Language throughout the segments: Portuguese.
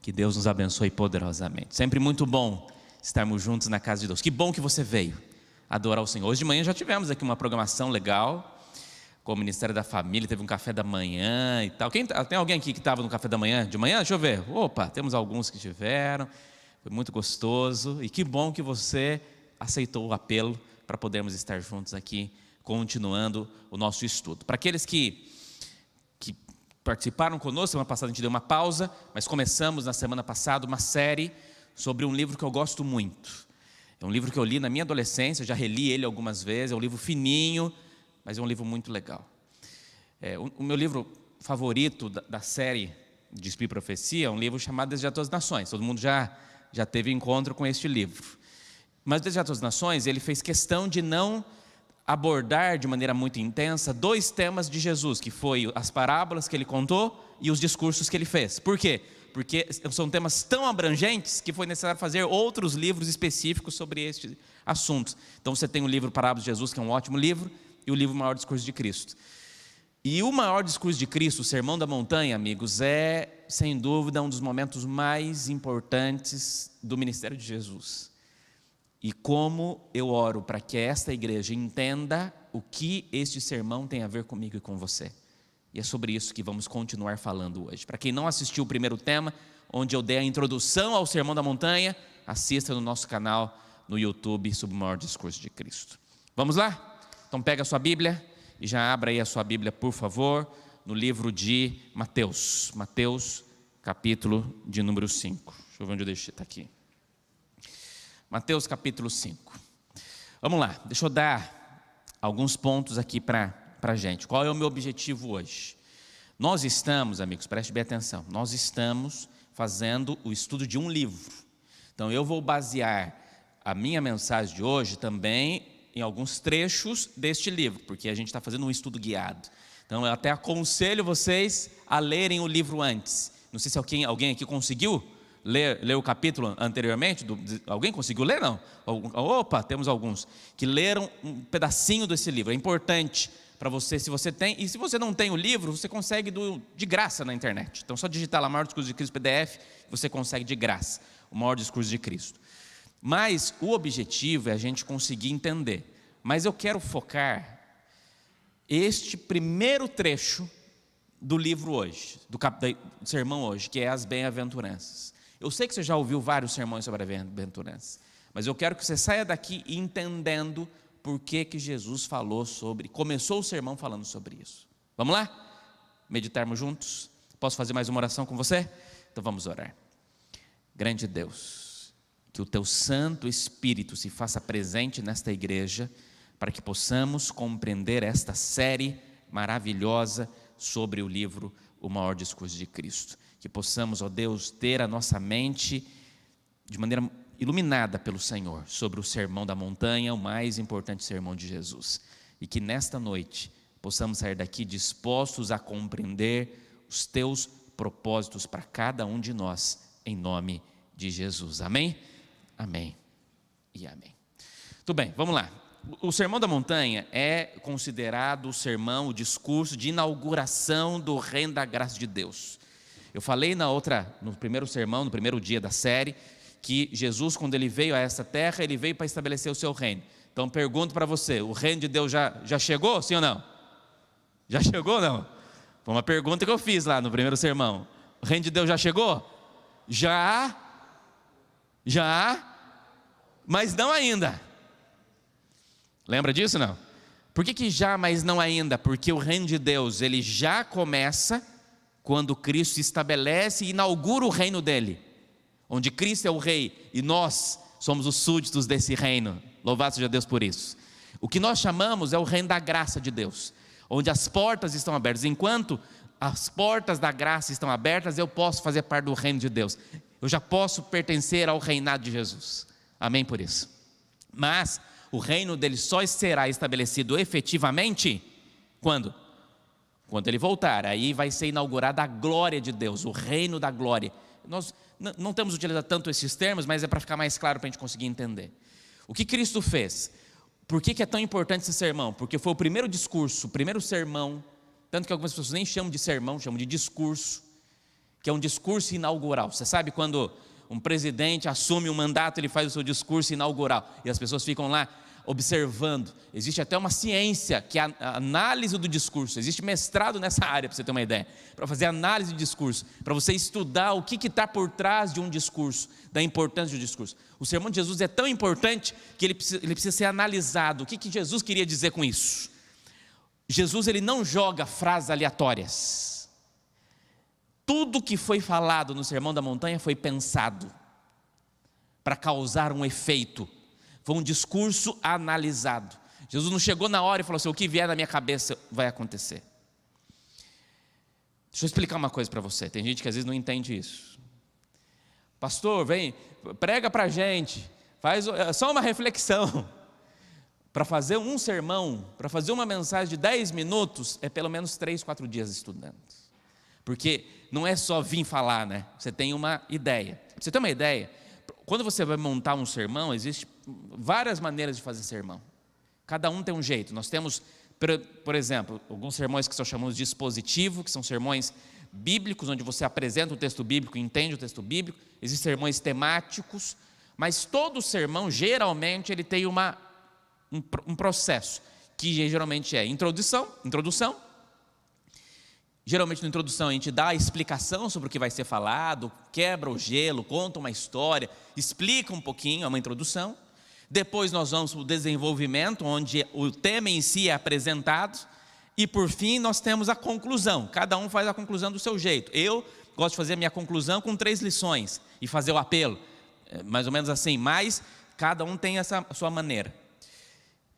Que Deus nos abençoe poderosamente. Sempre muito bom estarmos juntos na casa de Deus. Que bom que você veio adorar o Senhor. Hoje de manhã já tivemos aqui uma programação legal com o Ministério da Família, teve um café da manhã e tal. Tem alguém aqui que estava no café da manhã? De manhã? Deixa eu ver. Opa, temos alguns que tiveram. Foi muito gostoso. E que bom que você aceitou o apelo para podermos estar juntos aqui, continuando o nosso estudo. Para aqueles que participaram conosco, semana passada a gente deu uma pausa, mas começamos na semana passada uma série sobre um livro que eu gosto muito. É um livro que eu li na minha adolescência, já reli ele algumas vezes, é um livro fininho, mas é um livro muito legal. O meu livro favorito da série de Espírito e Profecia é um livro chamado Desejar Todas as Nações. Todo mundo já teve encontro com este livro. Mas o Desejar Todas as Nações, ele fez questão de não abordar de maneira muito intensa dois temas de Jesus, que foi as parábolas que ele contou e os discursos que ele fez. Por quê? Porque são temas tão abrangentes que foi necessário fazer outros livros específicos sobre estes assuntos. Então você tem o livro Parábolas de Jesus, que é um ótimo livro, e o livro Maior Discurso de Cristo. E o Maior Discurso de Cristo, o Sermão da Montanha, amigos, é sem dúvida um dos momentos mais importantes do ministério de Jesus. E como eu oro para que esta igreja entenda o que este sermão tem a ver comigo e com você. E é sobre isso que vamos continuar falando hoje. Para quem não assistiu o primeiro tema, onde eu dei a introdução ao Sermão da Montanha, assista no nosso canal no YouTube sobre o Maior Discurso de Cristo. Vamos lá? Então pega a sua Bíblia e já abra aí a sua Bíblia, por favor, no livro de Mateus. Mateus, capítulo de número 5. Deixa eu ver onde eu deixei, está aqui. Mateus capítulo 5. Vamos lá, deixa eu dar alguns pontos aqui para a gente. Qual é o meu objetivo hoje? Nós estamos, amigos, preste bem atenção, nós estamos fazendo o estudo de um livro. Então eu vou basear a minha mensagem de hoje também em alguns trechos deste livro, porque a gente está fazendo um estudo guiado. Então eu até aconselho vocês a lerem o livro antes. Não sei se alguém aqui conseguiu ler o capítulo anteriormente. Alguém conseguiu ler? Não? Opa, temos alguns que leram um pedacinho desse livro. É importante para você, se você tem. E se você não tem o livro, você consegue de graça na internet. Então só digitar lá Maior Discurso de Cristo PDF, você consegue de graça o Maior Discurso de Cristo. Mas o objetivo é a gente conseguir entender. Mas eu quero focar este primeiro trecho do livro hoje, do sermão hoje, que é as bem-aventuranças. Eu sei que você já ouviu vários sermões sobre a bem-aventurança, mas eu quero que você saia daqui entendendo por que Jesus começou o sermão falando sobre isso. Vamos lá? Meditarmos juntos? Posso fazer mais uma oração com você? Então vamos orar. Grande Deus, que o Teu Santo Espírito se faça presente nesta igreja, para que possamos compreender esta série maravilhosa sobre o livro O Maior Discurso de Cristo. Que possamos, ó Deus, ter a nossa mente de maneira iluminada pelo Senhor sobre o Sermão da Montanha, o mais importante sermão de Jesus. E que nesta noite possamos sair daqui dispostos a compreender os Teus propósitos para cada um de nós, em nome de Jesus. Amém? Amém e amém. Tudo bem, vamos lá. O Sermão da Montanha é considerado o discurso de inauguração do reino da graça de Deus. Eu falei no primeiro sermão, no primeiro dia da série, que Jesus, quando ele veio a essa terra, ele veio para estabelecer o seu reino. Então pergunto para você, o reino de Deus já chegou, sim ou não? Já chegou ou não? Foi uma pergunta que eu fiz lá no primeiro sermão. O reino de Deus já chegou? Já, mas não ainda. Lembra disso, não? Por que já, mas não ainda? Porque o reino de Deus, ele já começa quando Cristo se estabelece e inaugura o reino dele, onde Cristo é o rei e nós somos os súditos desse reino. Louvado seja Deus por isso. O que nós chamamos é o reino da graça de Deus, onde as portas estão abertas. Enquanto as portas da graça estão abertas, eu posso fazer parte do reino de Deus. Eu já posso pertencer ao reinado de Jesus. Amém por isso. Mas o reino dele só será estabelecido efetivamente quando? Quando ele voltar. Aí vai ser inaugurada a glória de Deus, o reino da glória. Nós não temos utilizado tanto esses termos, mas é para ficar mais claro para a gente conseguir entender. O que Cristo fez? Por que é tão importante esse sermão? Porque foi o primeiro discurso, o primeiro sermão, tanto que algumas pessoas nem chamam de sermão, chamam de discurso, que é um discurso inaugural. Você sabe quando um presidente assume um mandato, ele faz o seu discurso inaugural, e as pessoas ficam lá observando. Existe até uma ciência, que é a análise do discurso. Existe mestrado nessa área, para você ter uma ideia, para fazer análise de discurso, para você estudar o que está por trás de um discurso, da importância de um discurso. O sermão de Jesus é tão importante que ele precisa ser analisado. O que Jesus queria dizer com isso? Jesus, ele não joga frases aleatórias. Tudo que foi falado no Sermão da Montanha foi pensado para causar um efeito. Foi um discurso analisado. Jesus não chegou na hora e falou assim: o que vier na minha cabeça vai acontecer. Deixa eu explicar uma coisa para você. Tem gente que às vezes não entende isso. Pastor, vem, prega para a gente, faz só uma reflexão. Para fazer um sermão, para fazer uma mensagem de 10 minutos, é pelo menos 3, 4 dias estudando. Porque não é só vir falar, né? Você tem uma ideia. Pra você ter uma ideia, quando você vai montar um sermão, existem várias maneiras de fazer sermão. Cada um tem um jeito. Nós temos, por exemplo, alguns sermões que são chamados de expositivo, que são sermões bíblicos, onde você apresenta o texto bíblico e entende o texto bíblico. Existem sermões temáticos, mas todo sermão, geralmente, ele tem um processo, que geralmente é introdução. Geralmente na introdução a gente dá a explicação sobre o que vai ser falado, quebra o gelo, conta uma história, explica um pouquinho, é uma introdução. Depois nós vamos para o desenvolvimento, onde o tema em si é apresentado. E por fim nós temos a conclusão. Cada um faz a conclusão do seu jeito. Eu gosto de fazer a minha conclusão com 3 lições e fazer o apelo, mais ou menos assim, mas cada um tem essa sua maneira.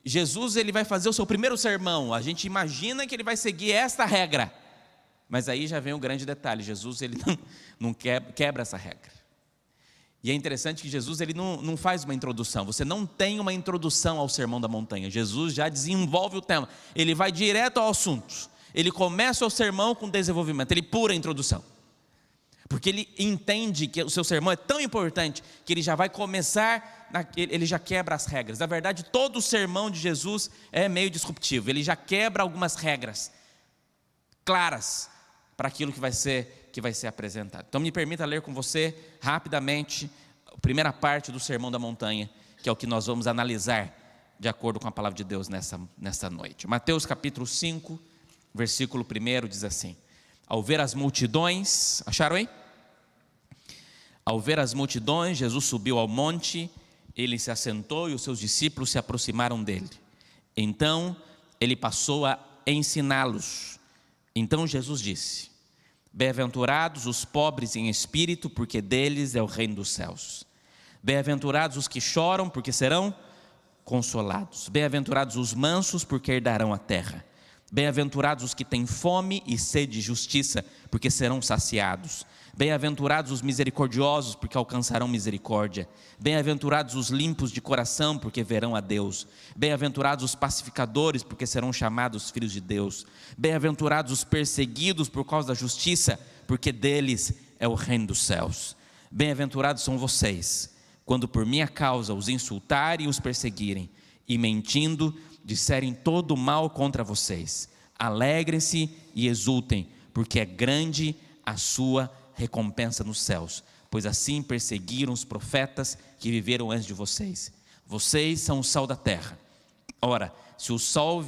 Jesus, ele vai fazer o seu primeiro sermão. A gente imagina que ele vai seguir esta regra. Mas aí já vem o grande detalhe: Jesus, ele não quebra essa regra. E é interessante que Jesus, ele não faz uma introdução. Você não tem uma introdução ao Sermão da Montanha. Jesus já desenvolve o tema. Ele vai direto ao assunto. Ele começa o sermão com desenvolvimento. Ele pura a introdução. Porque ele entende que o seu sermão é tão importante que ele já vai começar, ele já quebra as regras. Na verdade, todo o sermão de Jesus é meio disruptivo. Ele já quebra algumas regras claras para aquilo que vai ser apresentado. Então me permita ler com você rapidamente a primeira parte do Sermão da Montanha, que é o que nós vamos analisar de acordo com a palavra de Deus nessa noite. Mateus capítulo 5, versículo 1 diz assim: ao ver as multidões, acharam aí? Ao ver as multidões, Jesus subiu ao monte, ele se assentou e os seus discípulos se aproximaram dele. Então ele passou a ensiná-los. Então Jesus disse: bem-aventurados os pobres em espírito, porque deles é o reino dos céus. Bem-aventurados os que choram, porque serão consolados. Bem-aventurados os mansos, porque herdarão a terra. Bem-aventurados os que têm fome e sede de justiça, porque serão saciados. Bem-aventurados os misericordiosos, porque alcançarão misericórdia. Bem-aventurados os limpos de coração, porque verão a Deus. Bem-aventurados os pacificadores, porque serão chamados filhos de Deus. Bem-aventurados os perseguidos por causa da justiça, porque deles é o reino dos céus. Bem-aventurados são vocês, quando por minha causa os insultarem e os perseguirem, e mentindo disserem todo o mal contra vocês. Alegrem-se e exultem, porque é grande a sua recompensa nos céus, pois assim perseguiram os profetas que viveram antes de vocês. Vocês são o sal da terra. Ora, se o sal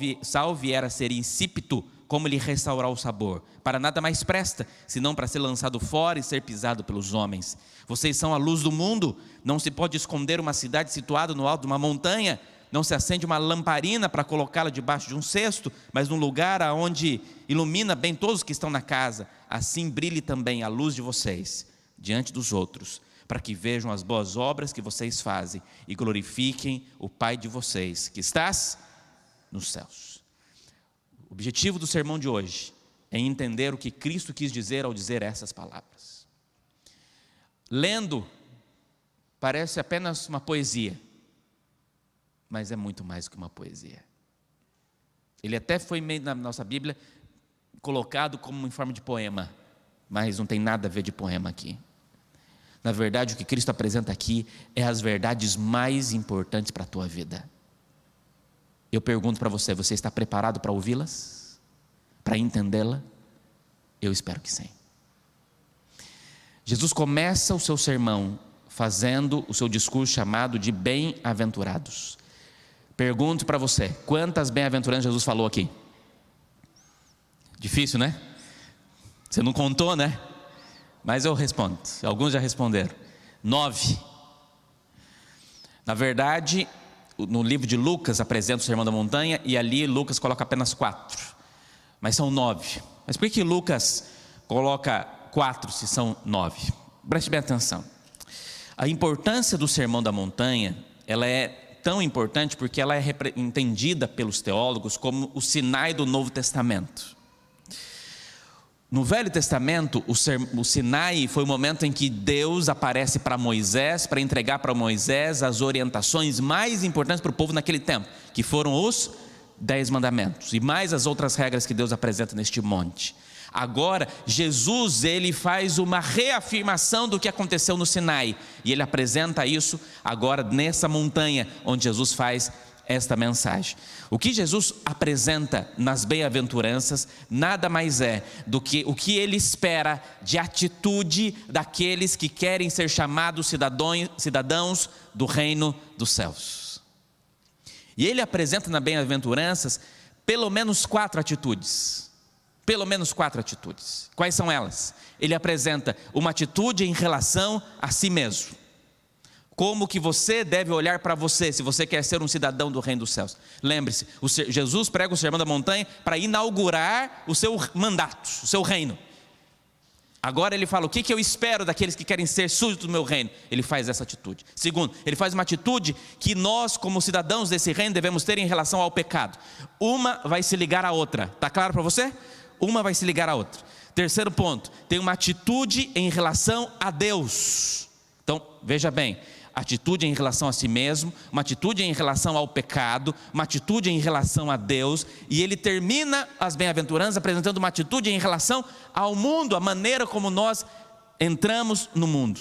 vier a ser insípido, como lhe restaurar o sabor? Para nada mais presta, senão para ser lançado fora e ser pisado pelos homens. Vocês são a luz do mundo. Não se pode esconder uma cidade situada no alto de uma montanha. Não se acende uma lamparina para colocá-la debaixo de um cesto, mas num lugar onde ilumina bem todos os que estão na casa. Assim brilhe também a luz de vocês diante dos outros, para que vejam as boas obras que vocês fazem e glorifiquem o Pai de vocês, que estás nos céus. O objetivo do sermão de hoje é entender o que Cristo quis dizer ao dizer essas palavras. Lendo, parece apenas uma poesia, mas é muito mais que uma poesia. Ele até foi meio na nossa Bíblia colocado como em forma de poema, mas não tem nada a ver de poema aqui. Na verdade, o que Cristo apresenta aqui é as verdades mais importantes para a tua vida. Eu pergunto para você: você está preparado para ouvi-las? Para entendê-la? Eu espero que sim. Jesus começa o seu sermão fazendo o seu discurso chamado de bem-aventurados. Pergunto para você, quantas bem-aventuranças Jesus falou aqui? Difícil, né? Você não contou, né? Mas eu respondo, alguns já responderam. 9. Na verdade, no livro de Lucas apresenta o Sermão da Montanha, e ali Lucas coloca apenas 4, mas são 9. Mas por que Lucas coloca 4 se são 9? Preste bem atenção. A importância do Sermão da Montanha, ela é tão importante porque ela é entendida pelos teólogos como o Sinai do Novo Testamento. No Velho Testamento, o Sinai foi o momento em que Deus aparece para Moisés, para entregar para Moisés as orientações mais importantes para o povo naquele tempo, que foram os 10 mandamentos, e mais as outras regras que Deus apresenta neste monte. Agora, Jesus, ele faz uma reafirmação do que aconteceu no Sinai, e ele apresenta isso agora nessa montanha, onde Jesus faz esta mensagem. O que Jesus apresenta nas bem-aventuranças nada mais é do que o que ele espera de atitude daqueles que querem ser chamados cidadãos do reino dos céus. E ele apresenta nas bem-aventuranças pelo menos 4 atitudes. Pelo menos 4 atitudes. Quais são elas? Ele apresenta uma atitude em relação a si mesmo. Como que você deve olhar para você, se você quer ser um cidadão do reino dos céus. Lembre-se, Jesus prega o Sermão da Montanha para inaugurar o seu mandato, o seu reino. Agora ele fala, o que eu espero daqueles que querem ser súditos do meu reino? Ele faz essa atitude. Segundo, ele faz uma atitude que nós, como cidadãos desse reino, devemos ter em relação ao pecado. Uma vai se ligar à outra. Está claro para você? Uma vai se ligar à outra. Terceiro ponto, tem uma atitude em relação a Deus. Então, veja bem, atitude em relação a si mesmo, uma atitude em relação ao pecado, uma atitude em relação a Deus, e ele termina as bem-aventuranças apresentando uma atitude em relação ao mundo, a maneira como nós entramos no mundo.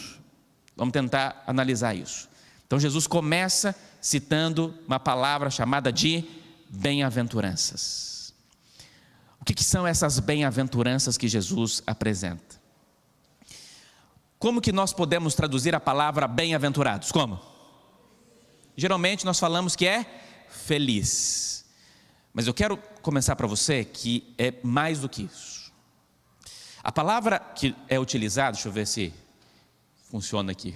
Vamos tentar analisar isso. Então Jesus começa citando uma palavra chamada de bem-aventuranças. O que são essas bem-aventuranças que Jesus apresenta? Como que nós podemos traduzir a palavra bem-aventurados? Como? Geralmente nós falamos que é feliz. Mas eu quero começar para você que é mais do que isso. A palavra que é utilizada, deixa eu ver se funciona aqui.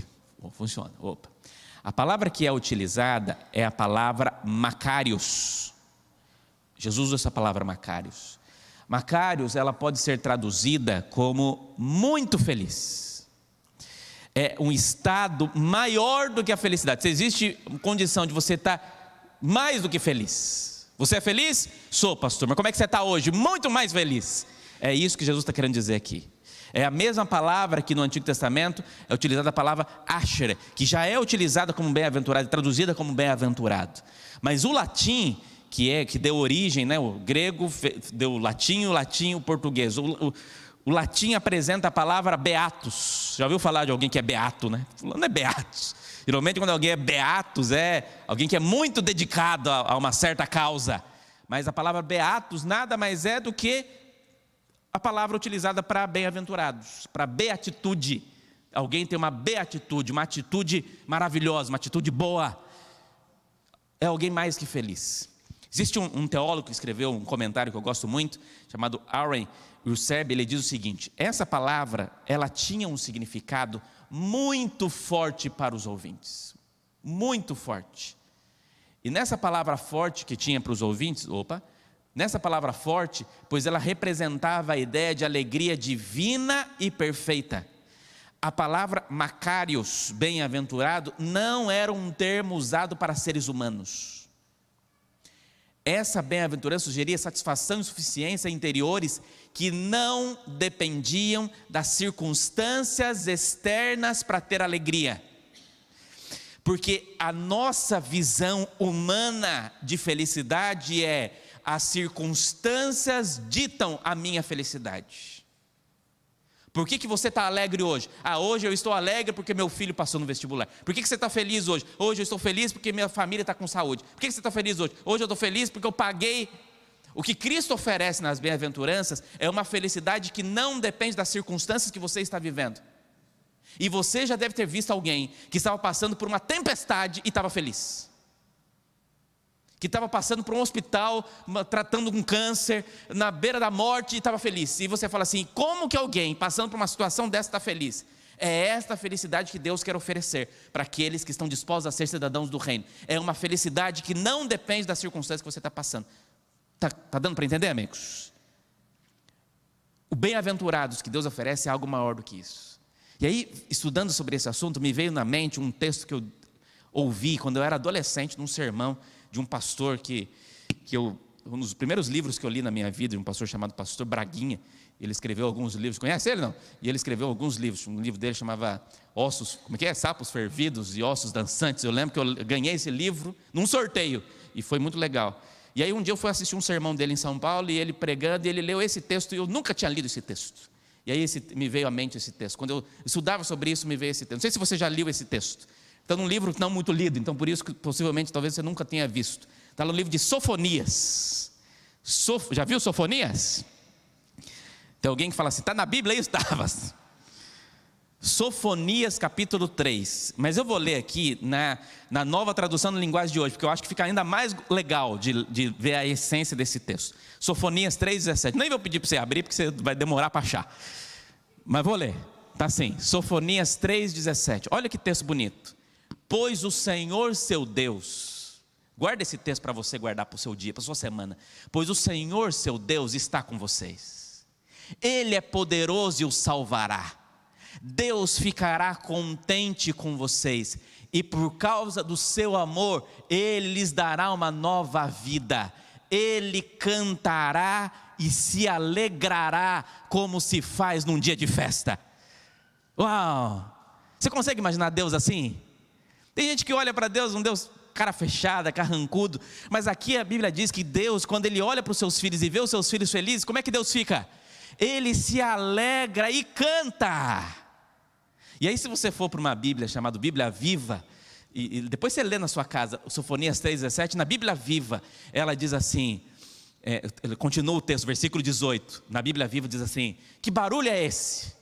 Funciona, opa. A palavra que é utilizada é a palavra Macários. Jesus usa essa palavra Macários. Macários, ela pode ser traduzida como muito feliz. É um estado maior do que a felicidade. Se existe condição de você estar mais do que feliz. Você é feliz? Sou, pastor. Mas como é que você está hoje? Muito mais feliz. É isso que Jesus está querendo dizer aqui. É a mesma palavra que no Antigo Testamento é utilizada a palavra asher, que já é utilizada como bem-aventurado, traduzida como bem-aventurado. Mas o latim, que deu origem, né, o grego deu o latim o português. O latim apresenta a palavra beatus. Já ouviu falar de alguém que é beato, né? Fulano é beatus. Geralmente quando alguém é beatus é alguém que é muito dedicado a uma certa causa. Mas a palavra beatus nada mais é do que a palavra utilizada para bem-aventurados, para beatitude. Alguém tem uma beatitude, uma atitude maravilhosa, uma atitude boa. É alguém mais que feliz. Existe um teólogo que escreveu um comentário que eu gosto muito, chamado Aaron Ruseb. Ele diz o seguinte: essa palavra, ela tinha um significado muito forte para os ouvintes, muito forte. E nessa palavra forte que tinha para os ouvintes, nessa palavra forte, pois ela representava a ideia de alegria divina e perfeita. A palavra Macários, bem-aventurado, não era um termo usado para seres humanos. Essa bem-aventurança sugeria satisfação e suficiência interiores que não dependiam das circunstâncias externas para ter alegria. Porque a nossa visão humana de felicidade é: as circunstâncias ditam a minha felicidade. Por que você está alegre hoje? Hoje eu estou alegre porque meu filho passou no vestibular. Por que você está feliz hoje? Hoje eu estou feliz porque minha família está com saúde. Por que você está feliz hoje? Hoje eu estou feliz porque eu paguei. O que Cristo oferece nas bem-aventuranças é uma felicidade que não depende das circunstâncias que você está vivendo. E você já deve ter visto alguém que estava passando por uma tempestade e estava feliz. Que estava passando por um hospital, tratando um câncer, na beira da morte e estava feliz. E você fala assim: como que alguém passando por uma situação dessa está feliz? É esta felicidade que Deus quer oferecer para aqueles que estão dispostos a ser cidadãos do reino. É uma felicidade que não depende da circunstância que você está passando. Tá dando para entender, amigos? O bem-aventurados que Deus oferece é algo maior do que isso. E aí, estudando sobre esse assunto, me veio na mente um texto que eu ouvi quando eu era adolescente, num sermão de um pastor um dos primeiros livros que eu li na minha vida, de um pastor chamado Pastor Braguinha. Ele escreveu alguns livros, conhece ele não? E ele escreveu alguns livros, um livro dele chamava Ossos, como é que é? Sapos Fervidos e Ossos Dançantes. Eu lembro que eu ganhei esse livro num sorteio, e foi muito legal. E aí um dia eu fui assistir um sermão dele em São Paulo, e ele pregando, e ele leu esse texto, e eu nunca tinha lido esse texto. E aí me veio à mente esse texto. Quando eu estudava sobre isso, me veio esse texto. Não sei se você já leu esse texto. Está num livro não muito lido, então por isso que possivelmente talvez você nunca tenha visto. Está no livro de Sofonias. Já viu Sofonias? Tem alguém que fala assim: está na Bíblia? Isso estava. Sofonias capítulo 3. Mas eu vou ler aqui na nova tradução na linguagem de hoje, porque eu acho que fica ainda mais legal de ver a essência desse texto. Sofonias 3,17. Nem vou pedir para você abrir, porque você vai demorar para achar. Mas vou ler. Está assim, Sofonias 3,17. Olha que texto bonito. Pois o Senhor seu Deus, guarda esse texto para você guardar para o seu dia, para a sua semana. Pois o Senhor seu Deus está com vocês. Ele é poderoso e os salvará. Deus ficará contente com vocês, e por causa do seu amor, Ele lhes dará uma nova vida. Ele cantará e se alegrará, como se faz num dia de festa. Uau! Você consegue imaginar Deus assim? Tem gente que olha para Deus, um Deus cara fechada, carrancudo, mas aqui a Bíblia diz que Deus, quando Ele olha para os seus filhos e vê os seus filhos felizes, como é que Deus fica? Ele se alegra e canta. E aí, se você for para uma Bíblia chamada Bíblia Viva, e depois você lê na sua casa, Sofonias 3,17, na Bíblia Viva, ela diz assim, continua o texto, versículo 18, na Bíblia Viva diz assim: que barulho é esse?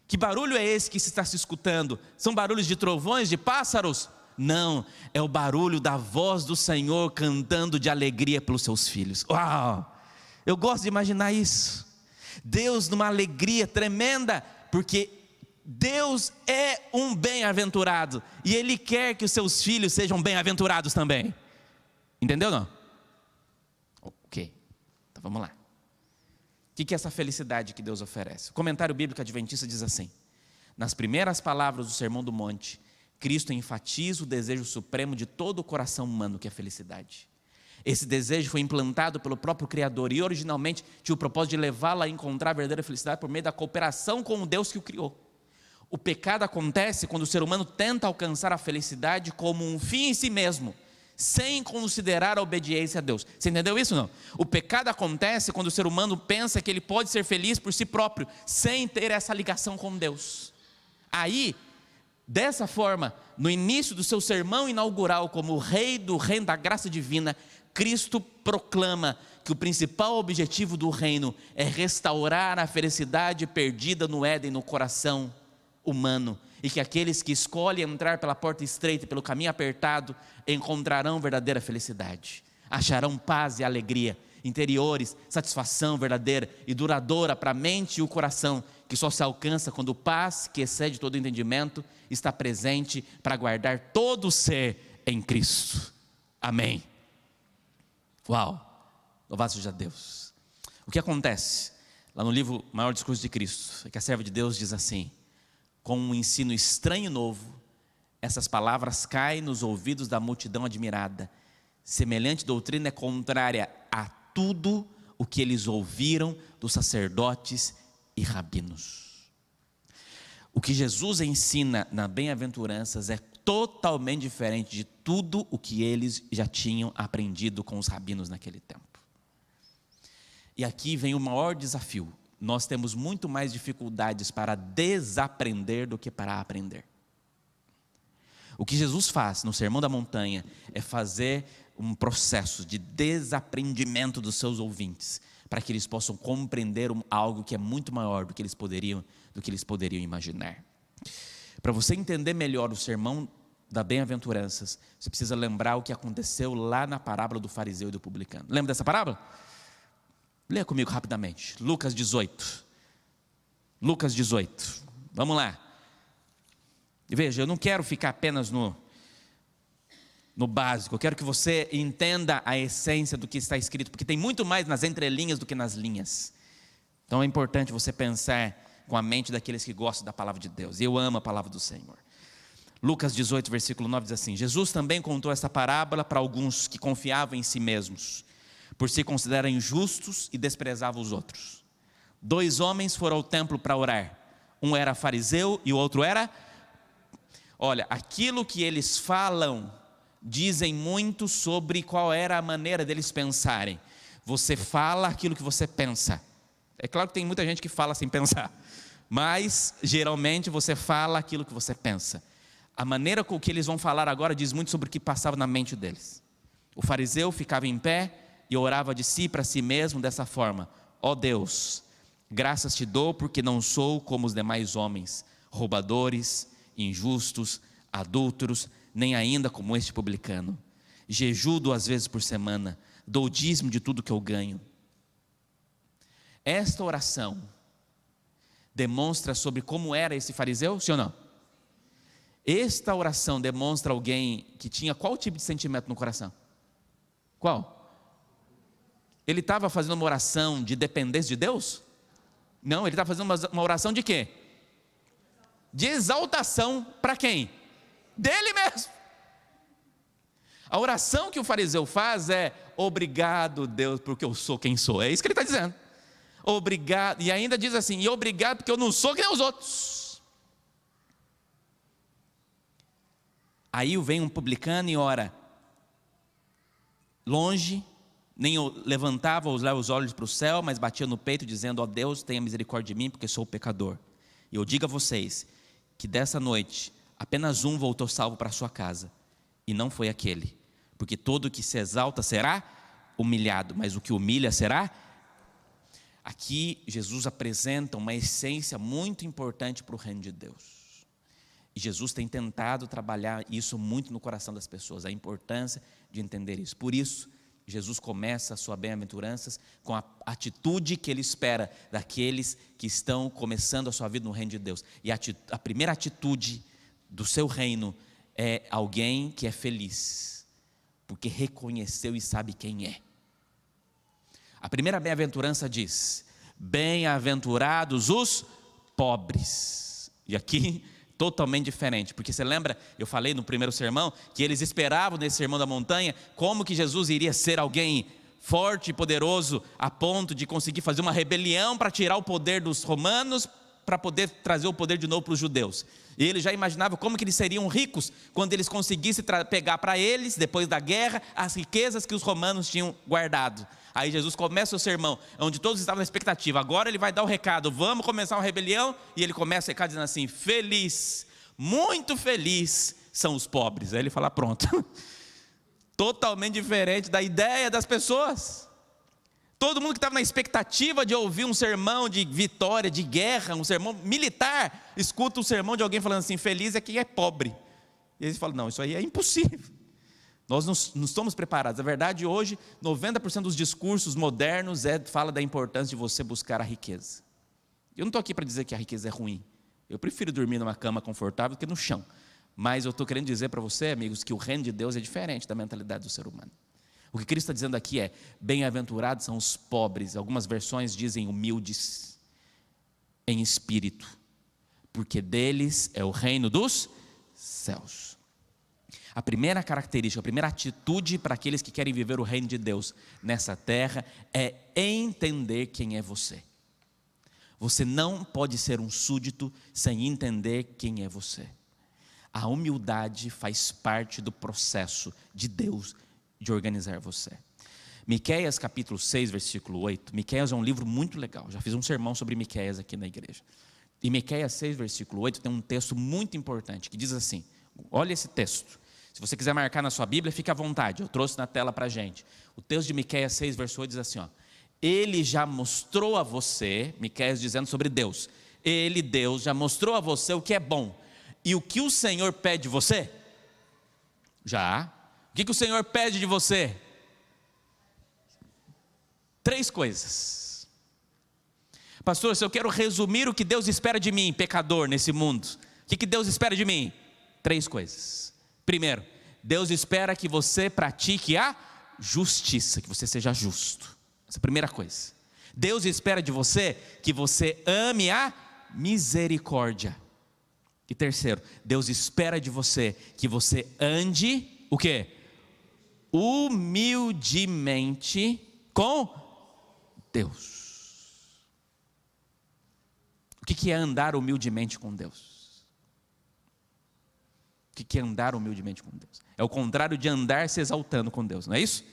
Que barulho é esse que se está se escutando? São barulhos de trovões, de pássaros? Não, é o barulho da voz do Senhor cantando de alegria pelos seus filhos. Uau! Eu gosto de imaginar isso. Deus numa alegria tremenda, porque Deus é um bem-aventurado, e Ele quer que os seus filhos sejam bem-aventurados também. Entendeu não? Ok, então vamos lá. O que é essa felicidade que Deus oferece? O comentário bíblico adventista diz assim: nas primeiras palavras do Sermão do Monte, Cristo enfatiza o desejo supremo de todo o coração humano, que é a felicidade. Esse desejo foi implantado pelo próprio Criador, e originalmente tinha o propósito de levá-lo a encontrar a verdadeira felicidade por meio da cooperação com o Deus que o criou. O pecado acontece quando o ser humano tenta alcançar a felicidade como um fim em si mesmo, sem considerar a obediência a Deus. Você entendeu isso não? O pecado acontece quando o ser humano pensa que ele pode ser feliz por si próprio, sem ter essa ligação com Deus. Aí, dessa forma, no início do seu sermão inaugural como o rei do reino da graça divina, Cristo proclama que o principal objetivo do reino é restaurar a felicidade perdida no Éden, no coração humano, e que aqueles que escolhem entrar pela porta estreita e pelo caminho apertado encontrarão verdadeira felicidade, acharão paz e alegria interiores, satisfação verdadeira e duradoura para a mente e o coração, que só se alcança quando paz, que excede todo entendimento, está presente para guardar todo o ser em Cristo. Amém. Uau, louvado seja Deus. O que acontece lá no livro Maior Discurso de Cristo é que a serva de Deus diz assim: com um ensino estranho e novo, essas palavras caem nos ouvidos da multidão admirada. Semelhante doutrina é contrária a tudo o que eles ouviram dos sacerdotes e rabinos. O que Jesus ensina nas bem-aventuranças é totalmente diferente de tudo o que eles já tinham aprendido com os rabinos naquele tempo. E aqui vem o maior desafio. Nós temos muito mais dificuldades para desaprender do que para aprender. O que Jesus faz no Sermão da Montanha é fazer um processo de desaprendimento dos seus ouvintes, para que eles possam compreender algo que é muito maior do que eles poderiam imaginar. para você entender melhor o sermão da bem-aventuranças, você precisa lembrar o que aconteceu lá na parábola do fariseu e do publicano. Lembra dessa parábola? Leia comigo rapidamente, Lucas 18. Lucas 18, vamos lá. Veja, eu não quero ficar apenas no básico, eu quero que você entenda a essência do que está escrito, porque tem muito mais nas entrelinhas do que nas linhas. Então é importante você pensar com a mente daqueles que gostam da palavra de Deus. Eu amo a palavra do Senhor. Lucas 18, versículo 9 diz assim: Jesus também contou essa parábola para alguns que confiavam em si mesmos, por se considerarem justos e desprezavam os outros. 2 homens foram ao templo para orar. Um era fariseu e o outro era... Olha, aquilo que eles falam dizem muito sobre qual era a maneira deles pensarem. Você fala aquilo que você pensa. É claro que tem muita gente que fala sem pensar, mas geralmente você fala aquilo que você pensa. A maneira com que eles vão falar agora diz muito sobre o que passava na mente deles. O fariseu ficava em pé e orava de si para si mesmo dessa forma: ó Deus, graças te dou porque não sou como os demais homens, roubadores, injustos, adúlteros, nem ainda como este publicano. Jejuo 2 vezes por semana, dou dízimo de tudo que eu ganho. Esta oração demonstra sobre como era esse fariseu, sim ou não? Esta oração demonstra alguém que tinha qual tipo de sentimento no coração? Qual? Ele estava fazendo uma oração de dependência de Deus? Não, ele estava fazendo uma oração de quê? De exaltação para quem? Dele mesmo. A oração que o fariseu faz é: obrigado Deus porque eu sou quem sou. É isso que ele está dizendo. Obrigado, e ainda diz assim: e obrigado porque eu não sou que nem os outros. Aí vem um publicano e ora longe, nem levantava os olhos para o céu, mas batia no peito dizendo: ó Deus, tenha misericórdia de mim porque sou pecador. E eu digo a vocês que dessa noite apenas um voltou salvo para a sua casa, e não foi aquele, porque todo o que se exalta será humilhado, mas o que humilha será... Aqui Jesus apresenta uma essência muito importante para o reino de Deus, e Jesus tem tentado trabalhar isso muito no coração das pessoas, a importância de entender isso. Por isso Jesus começa a sua bem-aventuranças com a atitude que ele espera daqueles que estão começando a sua vida no reino de Deus. E a primeira atitude do seu reino é alguém que é feliz, porque reconheceu e sabe quem é. A primeira bem-aventurança diz: bem-aventurados os pobres. E aqui totalmente diferente, porque você lembra, eu falei no primeiro sermão, que eles esperavam nesse sermão da montanha, como que Jesus iria ser alguém forte e poderoso, a ponto de conseguir fazer uma rebelião para tirar o poder dos romanos, para poder trazer o poder de novo para os judeus. E ele já imaginava como que eles seriam ricos, quando eles conseguissem pegar para eles, depois da guerra, as riquezas que os romanos tinham guardado. Aí Jesus começa o sermão, onde todos estavam na expectativa. Agora ele vai dar o recado: vamos começar uma rebelião. E ele começa o recado dizendo assim: feliz, muito feliz são os pobres. Aí ele fala: pronto. Totalmente diferente da ideia das pessoas. Todo mundo que estava na expectativa de ouvir um sermão de vitória, de guerra, um sermão militar, escuta um sermão de alguém falando assim: feliz é quem é pobre. E eles falam: não, isso aí é impossível. Nós não estamos preparados. Na verdade, hoje, 90% dos discursos modernos fala da importância de você buscar a riqueza. Eu não estou aqui para dizer que a riqueza é ruim. Eu prefiro dormir numa cama confortável do que no chão. Mas eu estou querendo dizer para você, amigos, que o reino de Deus é diferente da mentalidade do ser humano. O que Cristo está dizendo aqui é: bem-aventurados são os pobres. Algumas versões dizem humildes em espírito, porque deles é o reino dos céus. A primeira característica, a primeira atitude para aqueles que querem viver o reino de Deus nessa terra é entender quem é você. Você não pode ser um súdito sem entender quem é você. A humildade faz parte do processo de Deus de organizar você. Miqueias capítulo 6, versículo 8. Miqueias é um livro muito legal. Já fiz um sermão sobre Miqueias aqui na igreja. E Miqueias 6, versículo 8 tem um texto muito importante que diz assim: olha esse texto. Se você quiser marcar na sua Bíblia, fique à vontade, eu trouxe na tela para a gente. O texto de Miqueias 6, verso 8 diz assim: ó, ele já mostrou a você, Miqueias dizendo sobre Deus, Deus já mostrou a você o que é bom. E o que o Senhor pede de você? Já. O que o Senhor pede de você? 3 coisas. Pastor, se eu quero resumir o que Deus espera de mim, pecador, nesse mundo, o que Deus espera de mim? 3 coisas. Primeiro, Deus espera que você pratique a justiça, que você seja justo. Essa é a primeira coisa. Deus espera de você que você ame a misericórdia. E terceiro, Deus espera de você que você ande, o quê? Humildemente com Deus. O que é andar humildemente com Deus? O que é andar humildemente com Deus? É o contrário de andar se exaltando com Deus, não é isso?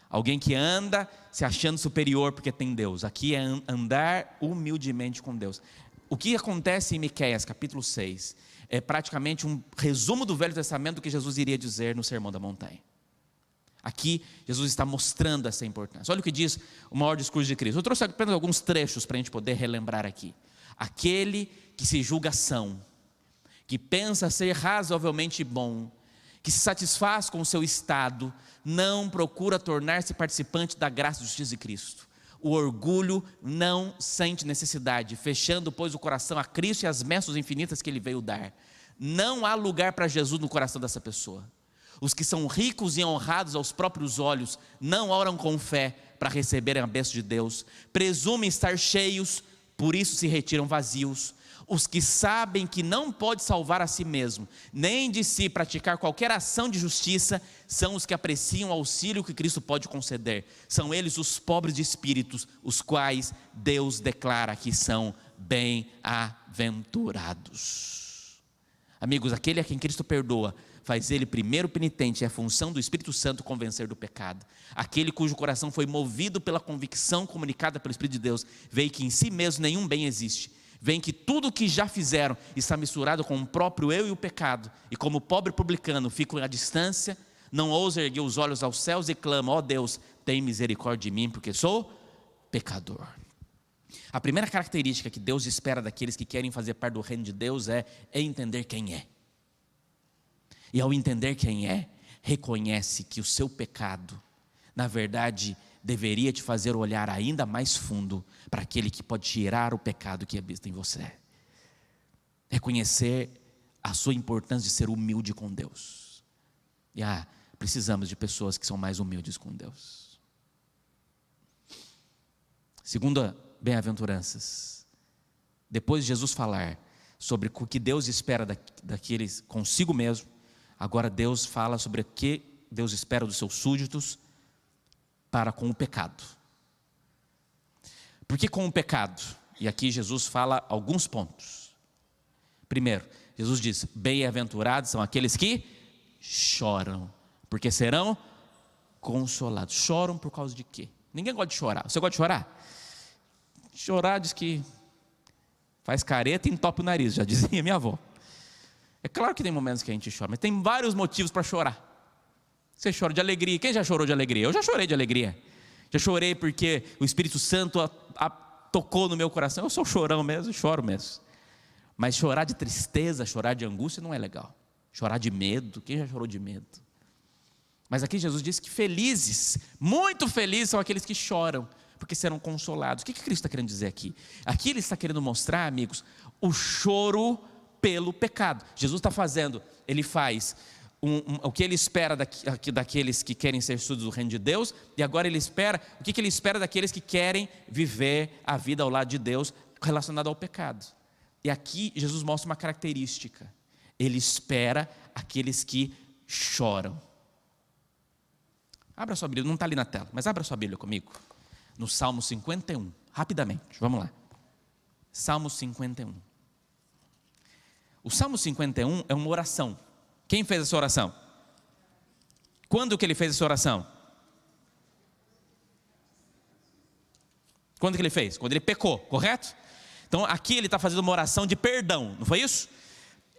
Alguém que anda se achando superior porque tem Deus. Aqui é andar humildemente com Deus. O que acontece em Miqueias capítulo 6 é praticamente um resumo do Velho Testamento do que Jesus iria dizer no Sermão da Montanha. Aqui Jesus está mostrando essa importância. Olha o que diz o maior discurso de Cristo. Eu trouxe apenas alguns trechos para a gente poder relembrar aqui. Aquele que se julga são, que pensa ser razoavelmente bom, que se satisfaz com o seu estado, não procura tornar-se participante da graça e justiça de Cristo. O orgulho não sente necessidade, fechando, pois, o coração a Cristo e as bênçãos infinitas que Ele veio dar. Não há lugar para Jesus no coração dessa pessoa. Os que são ricos e honrados aos próprios olhos, não oram com fé para receberem a bênção de Deus. Presumem estar cheios, por isso se retiram vazios. Os que sabem que não pode salvar a si mesmo, nem de si praticar qualquer ação de justiça, são os que apreciam o auxílio que Cristo pode conceder. São eles os pobres de espíritos, os quais Deus declara que são bem-aventurados. Amigos, aquele a quem Cristo perdoa, faz ele primeiro penitente, é a função do Espírito Santo convencer do pecado. Aquele cujo coração foi movido pela convicção comunicada pelo Espírito de Deus, vê que em si mesmo nenhum bem existe. Vêem que tudo o que já fizeram está misturado com o próprio eu e o pecado, e como pobre publicano ficam à distância, não ousam erguer os olhos aos céus e clamam: ó Deus, tem misericórdia de mim, porque sou pecador. A primeira característica que Deus espera daqueles que querem fazer parte do reino de Deus é entender quem é. E ao entender quem é, reconhece que o seu pecado, na verdade, deveria te fazer olhar ainda mais fundo para aquele que pode tirar o pecado que habita em você. Reconhecer a sua importância de ser humilde com Deus. E precisamos de pessoas que são mais humildes com Deus. Segunda bem-aventuranças. Depois de Jesus falar sobre o que Deus espera daqueles consigo mesmo, agora Deus fala sobre o que Deus espera dos seus súditos para com o pecado. Por que com o pecado? E aqui Jesus fala alguns pontos. Primeiro, Jesus diz: bem-aventurados são aqueles que choram, porque serão consolados. Choram por causa de quê? Ninguém gosta de chorar. Você gosta de chorar? Chorar diz que faz careta e entope o nariz, já dizia minha avó. É claro que tem momentos que a gente chora, mas tem vários motivos para chorar. Você chora de alegria. Quem já chorou de alegria? Eu já chorei de alegria. Já chorei porque o Espírito Santo tocou no meu coração. Eu sou chorão mesmo, choro mesmo. Mas chorar de tristeza, chorar de angústia não é legal. Chorar de medo, quem já chorou de medo? Mas aqui Jesus diz que felizes, muito felizes são aqueles que choram, porque serão consolados. O que Cristo está querendo dizer aqui? Aqui Ele está querendo mostrar, amigos, o choro pelo pecado. Jesus está fazendo, Ele faz o que Ele espera daqueles que querem ser súditos do reino de Deus, e agora Ele espera, o que Ele espera daqueles que querem viver a vida ao lado de Deus, relacionada ao pecado. E aqui Jesus mostra uma característica: Ele espera aqueles que choram. Abra sua Bíblia, não está ali na tela, mas abra sua Bíblia comigo, no Salmo 51, rapidamente, vamos lá. Salmo 51. O Salmo 51 é uma oração. Quem fez essa oração? Quando que ele fez essa oração? Quando que ele fez? Quando ele pecou, correto? Então aqui ele está fazendo uma oração de perdão, não foi isso?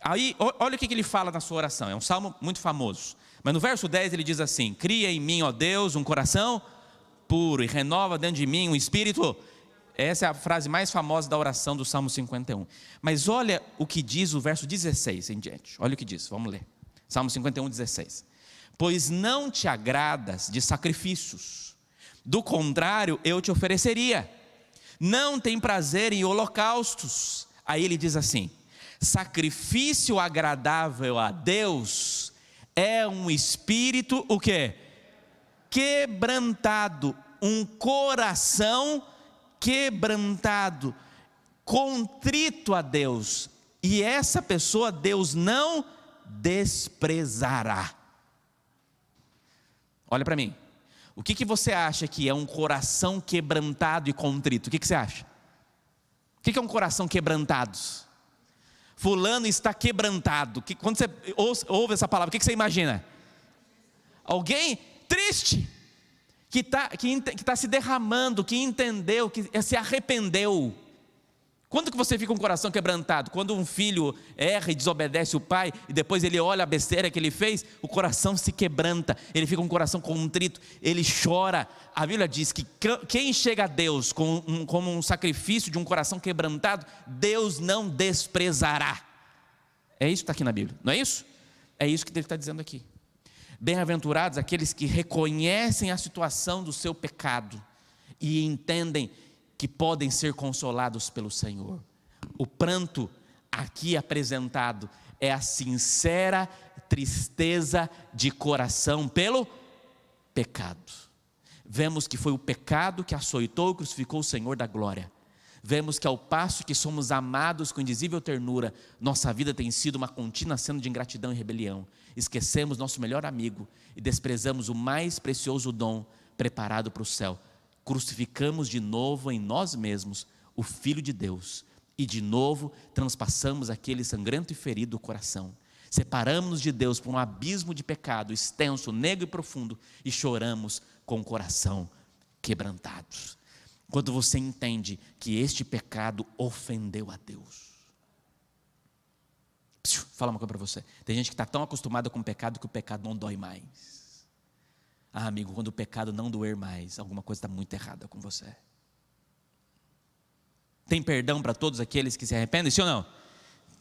Aí, olha o que ele fala na sua oração, é um salmo muito famoso. Mas no verso 10 ele diz assim: cria em mim, ó Deus, um coração puro, e renova dentro de mim um espírito Essa é a frase mais famosa da oração do Salmo 51. Mas olha o que diz o verso 16 em diante. Olha o que diz, vamos ler. Salmo 51, 16. Pois não te agradas de sacrifícios, do contrário eu te ofereceria. Não tem prazer em holocaustos. Aí ele diz assim: sacrifício agradável a Deus é um espírito, o quê? Quebrantado, um coração quebrantado, contrito a Deus, e essa pessoa Deus não desprezará. Olha para mim, o que você acha que é um coração quebrantado e contrito? O que você acha? O que é um coração quebrantado? Fulano está quebrantado. Quando você ouve essa palavra, o que você imagina? Alguém triste, que está se derramando, que entendeu, que se arrependeu. Quando que você fica com o coração quebrantado? Quando um filho erra e desobedece o pai, e depois ele olha a besteira que ele fez, o coração se quebranta, ele fica com o coração contrito, ele chora. A Bíblia diz que quem chega a Deus como um sacrifício de um coração quebrantado, Deus não desprezará. É isso que está aqui na Bíblia, não é isso? É isso que ele está dizendo aqui. Bem-aventurados aqueles que reconhecem a situação do seu pecado e entendem que podem ser consolados pelo Senhor. O pranto aqui apresentado é a sincera tristeza de coração pelo pecado. Vemos que foi o pecado que açoitou e crucificou o Senhor da glória. Vemos que ao passo que somos amados com indizível ternura, nossa vida tem sido uma contínua cena de ingratidão e rebelião. Esquecemos nosso melhor amigo e desprezamos o mais precioso dom preparado para o céu. Crucificamos de novo em nós mesmos o Filho de Deus e de novo transpassamos aquele sangrento e ferido coração. Separamos-nos de Deus por um abismo de pecado extenso, negro e profundo e choramos com o coração quebrantado. Quando você entende que este pecado ofendeu a Deus. Fala uma coisa para você. Tem gente que está tão acostumada com o pecado que o pecado não dói mais. Ah, amigo, quando o pecado não doer mais, alguma coisa está muito errada com você. Tem perdão para todos aqueles que se arrependem, sim ou não?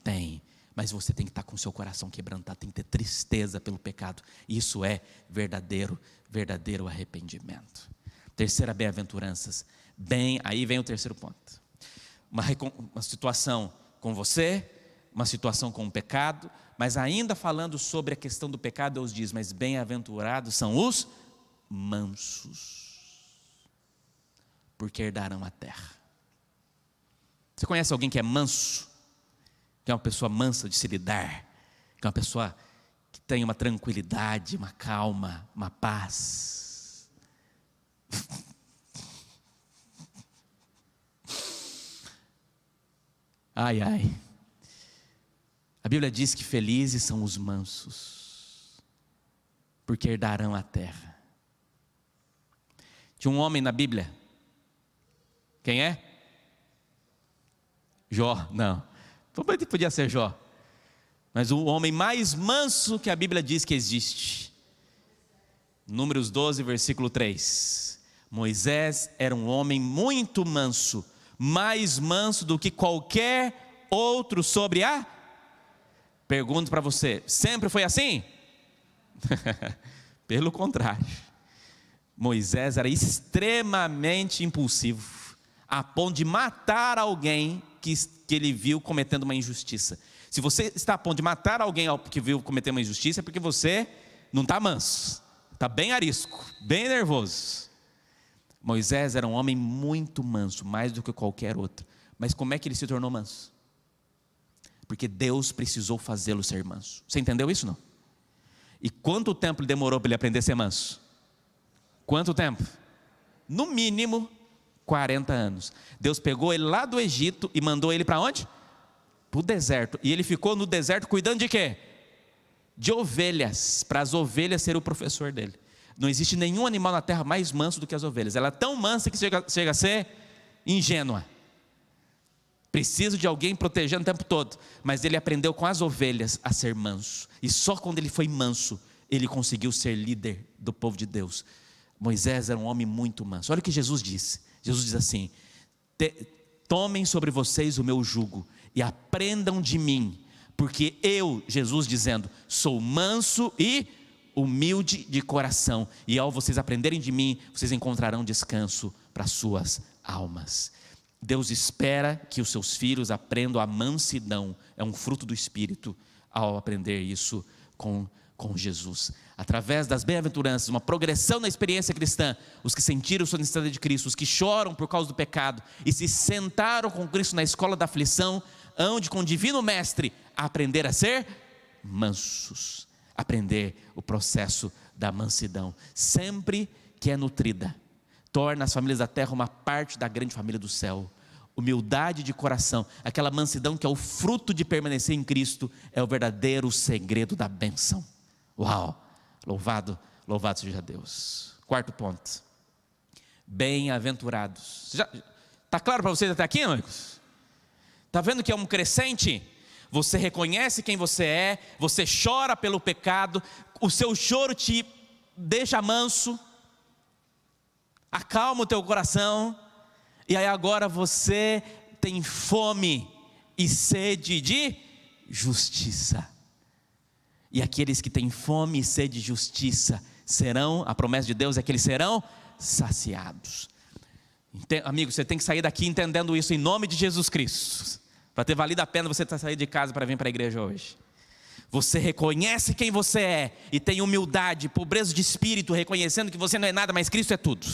Tem, mas você tem que estar com o seu coração quebrantado, tem que ter tristeza pelo pecado. Isso é verdadeiro arrependimento. Terceira bem-aventuranças. Aí vem o terceiro ponto. Uma situação com você, uma situação com o pecado, mas ainda falando sobre a questão do pecado, Deus diz, mas bem-aventurados são os mansos, porque herdarão a terra. Você conhece alguém que é manso? Que é uma pessoa mansa de se lidar, que é uma pessoa que tem uma tranquilidade, uma calma, uma paz. Ai, ai. A Bíblia diz que felizes são os mansos, porque herdarão a terra. Tinha um homem na Bíblia. Quem é? Jó, não. Podia ser Jó. Mas o homem mais manso que a Bíblia diz que existe. Números 12, versículo 3. Moisés era um homem muito manso, mais manso do que qualquer outro sobre a... Pergunto para você, sempre foi assim? Pelo contrário. Moisés era extremamente impulsivo, a ponto de matar alguém que ele viu cometendo uma injustiça. Se você está a ponto de matar alguém que viu cometendo uma injustiça, é porque você não está manso, está bem arisco, bem nervoso. Moisés era um homem muito manso, mais do que qualquer outro. Mas como é que ele se tornou manso? Porque Deus precisou fazê-lo ser manso. Você entendeu isso, não? E quanto tempo ele demorou para ele aprender a ser manso? Quanto tempo? No mínimo 40 anos. Deus pegou ele lá do Egito e mandou ele para onde? Para o deserto. E ele ficou no deserto cuidando de quê? De ovelhas, para as ovelhas ser o professor dele. Não existe nenhum animal na terra mais manso do que as ovelhas. Ela é tão mansa que chega a ser ingênua. Precisa de alguém protegendo o tempo todo. Mas ele aprendeu com as ovelhas a ser manso. E só quando ele foi manso, ele conseguiu ser líder do povo de Deus. Moisés era um homem muito manso. Olha o que Jesus disse. Jesus diz assim: Tomem sobre vocês o meu jugo e aprendam de mim, porque eu, Jesus dizendo, sou manso e humilde de coração, e ao vocês aprenderem de mim, vocês encontrarão descanso para suas almas. Deus espera que os seus filhos aprendam a mansidão, é um fruto do Espírito, ao aprender isso com Jesus. Através das bem-aventuranças, uma progressão na experiência cristã, os que sentiram sua necessidade de Cristo, os que choram por causa do pecado e se sentaram com Cristo na escola da aflição, hão de com o divino mestre aprender a ser mansos, aprender o processo da mansidão, sempre que é nutrida, torna as famílias da terra uma parte da grande família do céu. Humildade de coração, aquela mansidão que é o fruto de permanecer em Cristo, é o verdadeiro segredo da bênção. Uau, louvado seja Deus. Quarto ponto, bem-aventurados. Está claro para vocês até aqui, amigos? Está vendo que é um crescente? Você reconhece quem você é, você chora pelo pecado, o seu choro te deixa manso, acalma o teu coração, e aí agora você tem fome e sede de justiça. E aqueles que têm fome e sede de justiça serão, a promessa de Deus é que eles serão saciados. Amigo, você tem que sair daqui entendendo isso em nome de Jesus Cristo, para ter valido a pena você sair de casa para vir para a igreja hoje. Você reconhece quem você é e tem humildade, pobreza de espírito, reconhecendo que você não é nada, mas Cristo é tudo.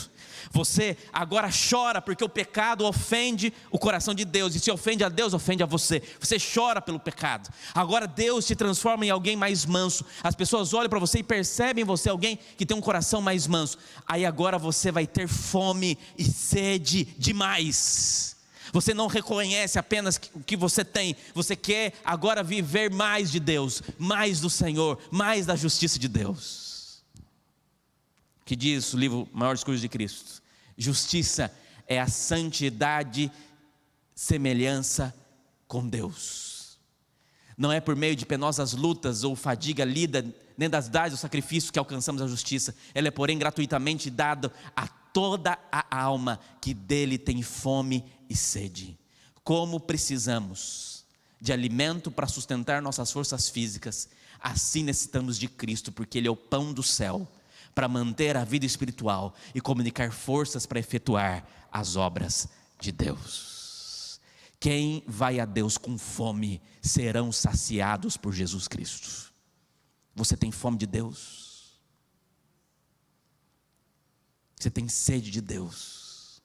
Você agora chora porque o pecado ofende o coração de Deus, e se ofende a Deus, ofende a você. Você chora pelo pecado. Agora Deus te transforma em alguém mais manso. As pessoas olham para você e percebem em você alguém que tem um coração mais manso. Aí agora você vai ter fome e sede demais. Você não reconhece apenas o que você tem, você quer agora viver mais de Deus, mais do Senhor, mais da justiça de Deus. Que diz o livro Maior Discurso de Cristo: justiça é a santidade, semelhança com Deus. Não é por meio de penosas lutas ou fadiga lida, nem das dádivas ou sacrifícios que alcançamos a justiça. Ela é, porém, gratuitamente dada a toda a alma que dele tem fome e sede. Como precisamos de alimento para sustentar nossas forças físicas, assim necessitamos de Cristo, porque Ele é o pão do céu, para manter a vida espiritual e comunicar forças para efetuar as obras de Deus. Quem vai a Deus com fome serão saciados por Jesus Cristo. Você tem fome de Deus? Você tem sede de Deus?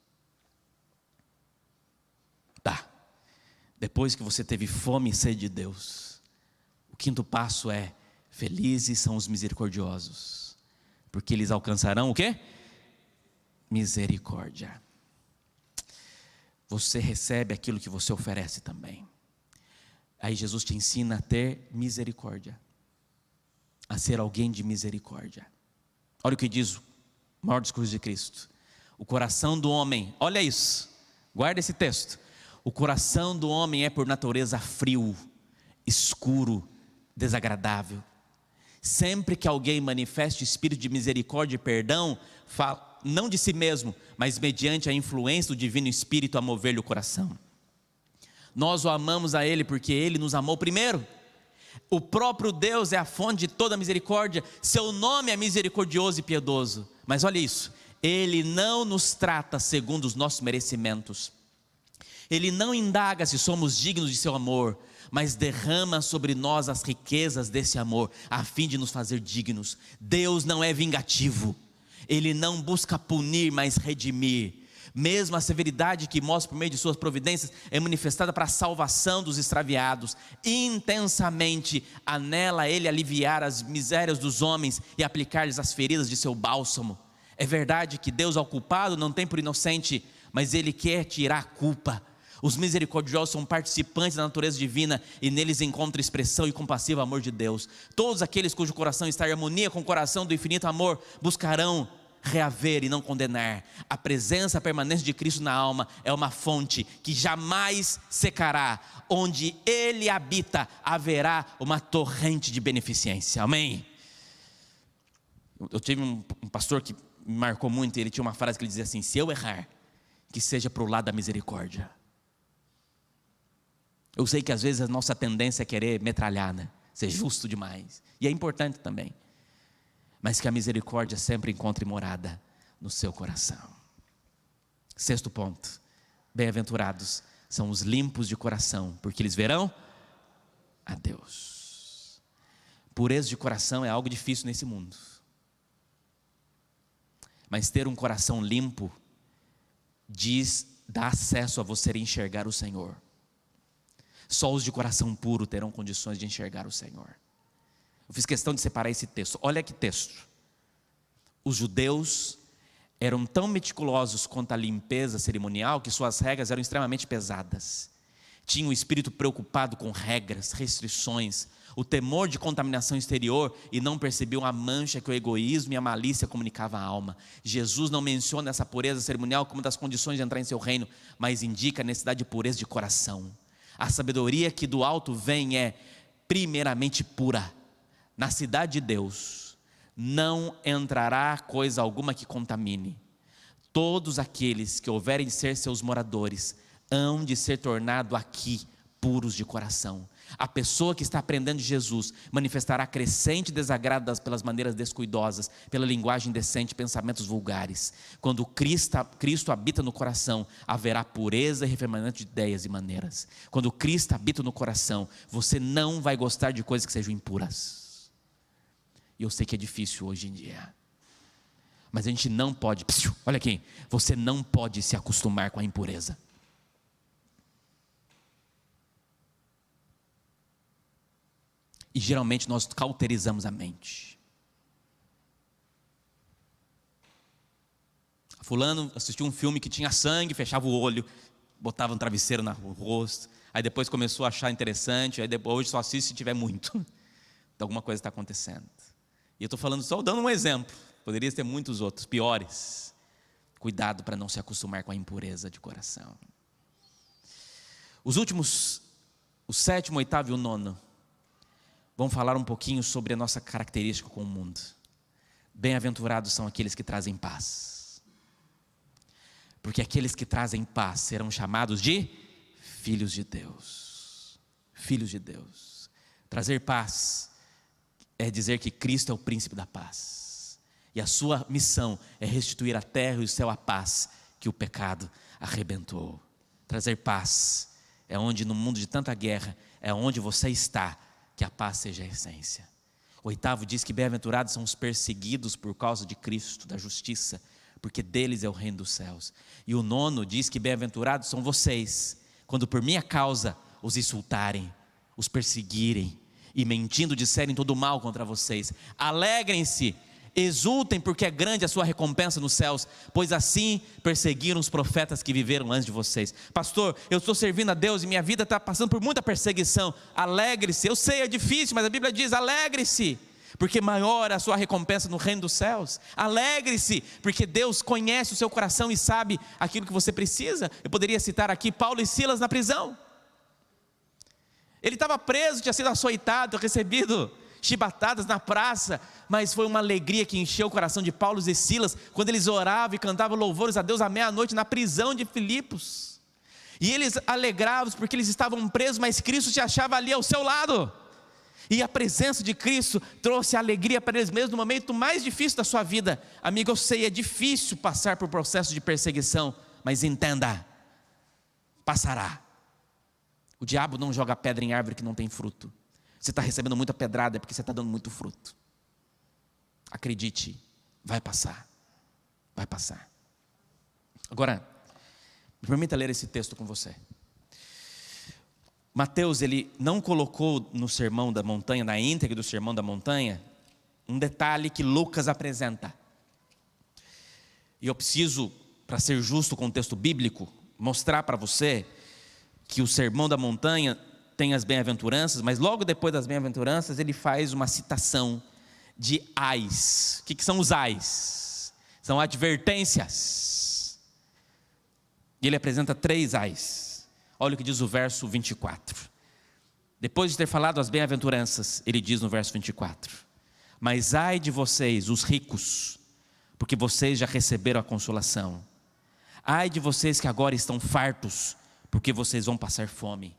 Tá. Depois que você teve fome e sede de Deus, o quinto passo é: felizes são os misericordiosos, porque eles alcançarão o quê? Misericórdia. Você recebe aquilo que você oferece também. Aí Jesus te ensina a ter misericórdia, a ser alguém de misericórdia. Olha o que diz o Maior Discurso de Cristo: o coração do homem, olha isso, guarda esse texto. O coração do homem é por natureza frio, escuro, desagradável. Sempre que alguém manifeste o espírito de misericórdia e perdão, fala não de si mesmo, mas mediante a influência do divino Espírito a mover-lhe o coração. Nós o amamos a Ele porque Ele nos amou primeiro. O próprio Deus é a fonte de toda misericórdia, seu nome é misericordioso e piedoso. Mas olha isso, Ele não nos trata segundo os nossos merecimentos. Ele não indaga se somos dignos de seu amor, mas derrama sobre nós as riquezas desse amor, a fim de nos fazer dignos. Deus não é vingativo, Ele não busca punir, mas redimir. Mesmo a severidade que mostra por meio de suas providências é manifestada para a salvação dos extraviados. Intensamente anela Ele aliviar as misérias dos homens e aplicar-lhes as feridas de seu bálsamo. É verdade que Deus ao culpado não tem por inocente, mas Ele quer tirar a culpa. Os misericordiosos são participantes da natureza divina e neles encontra expressão e compassivo amor de Deus. Todos aqueles cujo coração está em harmonia com o coração do infinito amor buscarão reaver e não condenar. A presença permanente de Cristo na alma é uma fonte que jamais secará. Onde Ele habita haverá uma torrente de beneficência. Amém? Eu tive um pastor que me marcou muito, e ele tinha uma frase que ele dizia assim: se eu errar, que seja para o lado da misericórdia. Eu sei que às vezes a nossa tendência é querer metralhar, né? Ser justo demais, e é importante também, mas que a misericórdia sempre encontre morada no seu coração. Sexto ponto: bem-aventurados são os limpos de coração, porque eles verão a Deus. Pureza de coração é algo difícil nesse mundo, mas ter um coração limpo dá acesso a você enxergar o Senhor. Só os de coração puro terão condições de enxergar o Senhor. Eu fiz questão de separar esse texto. Olha que texto. Os judeus eram tão meticulosos quanto a limpeza cerimonial que suas regras eram extremamente pesadas. Tinham o espírito preocupado com regras, restrições, o temor de contaminação exterior, e não percebiam a mancha que o egoísmo e a malícia comunicavam à alma. Jesus não menciona essa pureza cerimonial como uma das condições de entrar em seu reino, mas indica a necessidade de pureza de coração. A sabedoria que do alto vem é primeiramente pura. Na cidade de Deus não entrará coisa alguma que contamine. Todos aqueles que houverem de ser seus moradores hão de ser tornados aqui puros de coração. A pessoa que está aprendendo de Jesus manifestará crescente desagrado pelas maneiras descuidosas, pela linguagem indecente, pensamentos vulgares. Quando Cristo habita no coração, haverá pureza e refinamento de ideias e maneiras. Quando Cristo habita no coração, você não vai gostar de coisas que sejam impuras. E eu sei que é difícil hoje em dia, mas a gente não pode, olha aqui, você não pode se acostumar com a impureza. E geralmente nós cauterizamos a mente. Fulano assistiu um filme que tinha sangue, fechava o olho, botava um travesseiro no rosto, aí depois começou a achar interessante, aí depois, hoje só assiste se tiver muito. Então alguma coisa está acontecendo. E eu estou falando só dando um exemplo, poderia ter muitos outros, piores. Cuidado para não se acostumar com a impureza de coração. Os últimos, o sétimo, o oitavo e o nono, vamos falar um pouquinho sobre a nossa característica com o mundo. Bem-aventurados são aqueles que trazem paz, porque aqueles que trazem paz serão chamados de filhos de Deus. Filhos de Deus. Trazer paz é dizer que Cristo é o príncipe da paz, e a sua missão é restituir a terra e o céu a paz que o pecado arrebentou. Trazer paz é onde, no mundo de tanta guerra, é onde você está, que a paz seja a essência. O oitavo diz que bem-aventurados são os perseguidos por causa de Cristo, da justiça, porque deles é o reino dos céus. E o nono diz que bem-aventurados são vocês, quando por minha causa os insultarem, os perseguirem, e mentindo disserem todo mal contra vocês. Alegrem-se, exultem, porque é grande a sua recompensa nos céus, pois assim perseguiram os profetas que viveram antes de vocês. Pastor, eu estou servindo a Deus e minha vida está passando por muita perseguição. Alegre-se, eu sei, é difícil, mas a Bíblia diz, alegre-se, porque maior é a sua recompensa no reino dos céus. Alegre-se, porque Deus conhece o seu coração e sabe aquilo que você precisa. Eu poderia citar aqui Paulo e Silas na prisão. Ele estava preso, tinha sido açoitado, recebido chibatadas na praça, mas foi uma alegria que encheu o coração de Paulo e Silas, quando eles oravam e cantavam louvores a Deus à meia-noite na prisão de Filipos. E eles alegravam porque eles estavam presos, mas Cristo se achava ali ao seu lado, e a presença de Cristo trouxe alegria para eles mesmo no momento mais difícil da sua vida. Amigo, eu sei, é difícil passar por processo de perseguição, mas entenda, passará. O diabo não joga pedra em árvore que não tem fruto. Você está recebendo muita pedrada é porque você está dando muito fruto. Acredite, vai passar. Vai passar. Agora, me permita ler esse texto com você. Mateus, ele não colocou no Sermão da Montanha, na íntegra do Sermão da Montanha, um detalhe que Lucas apresenta. E eu preciso, para ser justo com o texto bíblico, mostrar para você que o Sermão da Montanha tem as bem-aventuranças, mas logo depois das bem-aventuranças ele faz uma citação de ais. O que são os ais? São advertências. E ele apresenta 3 ais. Olha o que diz o verso 24. Depois de ter falado as bem-aventuranças, ele diz no verso 24: mas ai de vocês, os ricos, porque vocês já receberam a consolação. Ai de vocês que agora estão fartos, porque vocês vão passar fome.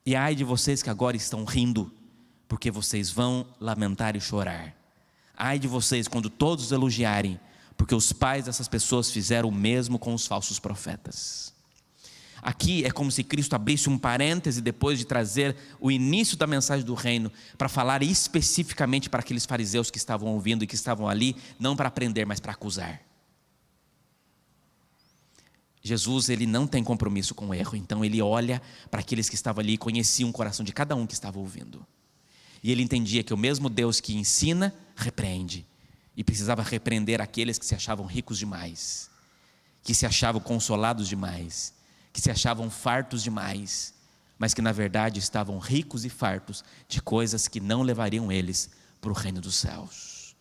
E ai de vocês que agora estão rindo, porque vocês vão lamentar e chorar. Ai de vocês quando todos os elogiarem, porque os pais dessas pessoas fizeram o mesmo com os falsos profetas. Aqui é como se Cristo abrisse um parêntese depois de trazer o início da mensagem do reino, para falar especificamente para aqueles fariseus que estavam ouvindo e que estavam ali, não para aprender, mas para acusar. Jesus, ele não tem compromisso com o erro, então ele olha para aqueles que estavam ali e conheciam o coração de cada um que estava ouvindo. E ele entendia que o mesmo Deus que ensina, repreende. E precisava repreender aqueles que se achavam ricos demais, que se achavam consolados demais, que se achavam fartos demais, mas que na verdade estavam ricos e fartos de coisas que não levariam eles para o reino dos céus.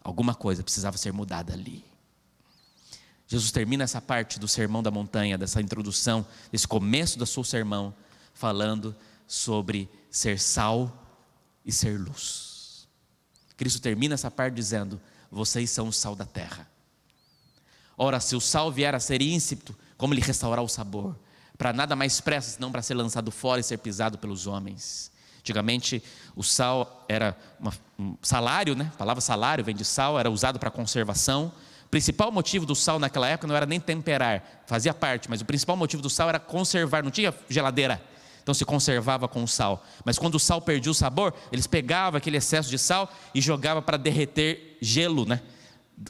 Alguma coisa precisava ser mudada ali. Jesus termina essa parte do Sermão da Montanha, dessa introdução, desse começo do seu sermão, falando sobre ser sal e ser luz. Cristo termina essa parte dizendo: vocês são o sal da terra. Ora, se o sal vier a ser ínsipto, como lhe restaurar o sabor? Para nada mais presta, senão para ser lançado fora e ser pisado pelos homens. Antigamente o sal era um salário, né? A palavra salário vem de sal, era usado para conservação. O principal motivo do sal naquela época não era nem temperar, fazia parte, mas o principal motivo do sal era conservar, não tinha geladeira, então se conservava com o sal. Mas quando o sal perdia o sabor, eles pegavam aquele excesso de sal e jogavam para derreter gelo, né?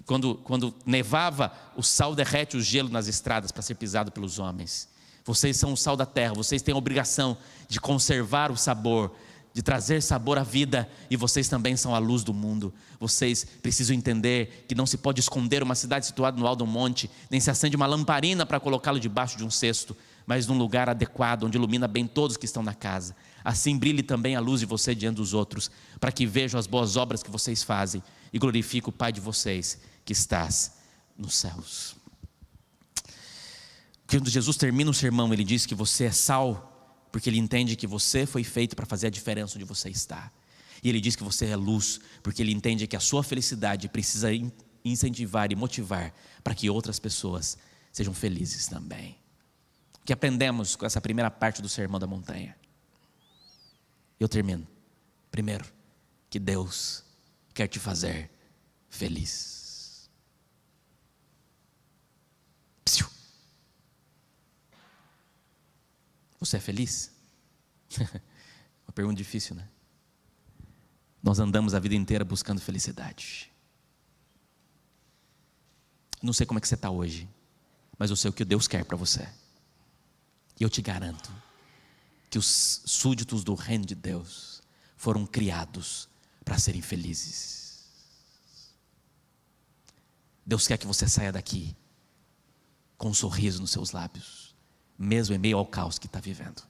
Quando nevava, o sal derrete o gelo nas estradas para ser pisado pelos homens. Vocês são o sal da terra, vocês têm a obrigação de conservar o sabor, de trazer sabor à vida, e vocês também são a luz do mundo. Vocês precisam entender que não se pode esconder uma cidade situada no alto de um monte, nem se acende uma lamparina para colocá-lo debaixo de um cesto, mas num lugar adequado, onde ilumina bem todos que estão na casa. Assim brilhe também a luz de você diante dos outros, para que vejam as boas obras que vocês fazem e glorifique o Pai de vocês que estás nos céus. Quando Jesus termina o sermão, ele diz que você é sal, porque ele entende que você foi feito para fazer a diferença onde você está. E ele diz que você é luz, porque ele entende que a sua felicidade precisa incentivar e motivar para que outras pessoas sejam felizes também. O que aprendemos com essa primeira parte do Sermão da Montanha? Eu termino. Primeiro, que Deus quer te fazer feliz. Psiu. Você é feliz? Uma pergunta difícil, né? Nós andamos a vida inteira buscando felicidade. Não sei como é que você está hoje, mas eu sei o que Deus quer para você. E eu te garanto que os súditos do reino de Deus foram criados para serem felizes. Deus quer que você saia daqui com um sorriso nos seus lábios, mesmo em meio ao caos que está vivendo.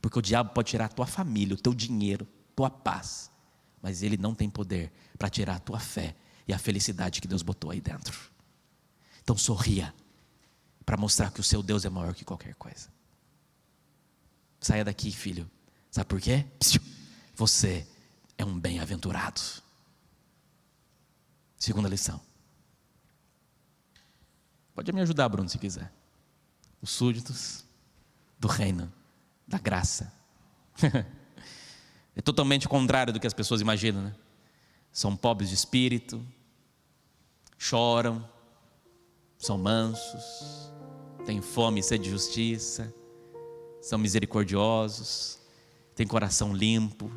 Porque o diabo pode tirar a tua família, o teu dinheiro, tua paz, mas ele não tem poder para tirar a tua fé e a felicidade que Deus botou aí dentro. Então sorria, para mostrar que o seu Deus é maior que qualquer coisa. Saia daqui, filho. Sabe por quê? Você é um bem-aventurado. Segunda lição. Pode me ajudar, Bruno, se quiser. Os súditos do reino da graça. É totalmente contrário do que as pessoas imaginam, né? São pobres de espírito, choram, são mansos, têm fome e sede de justiça, são misericordiosos, têm coração limpo,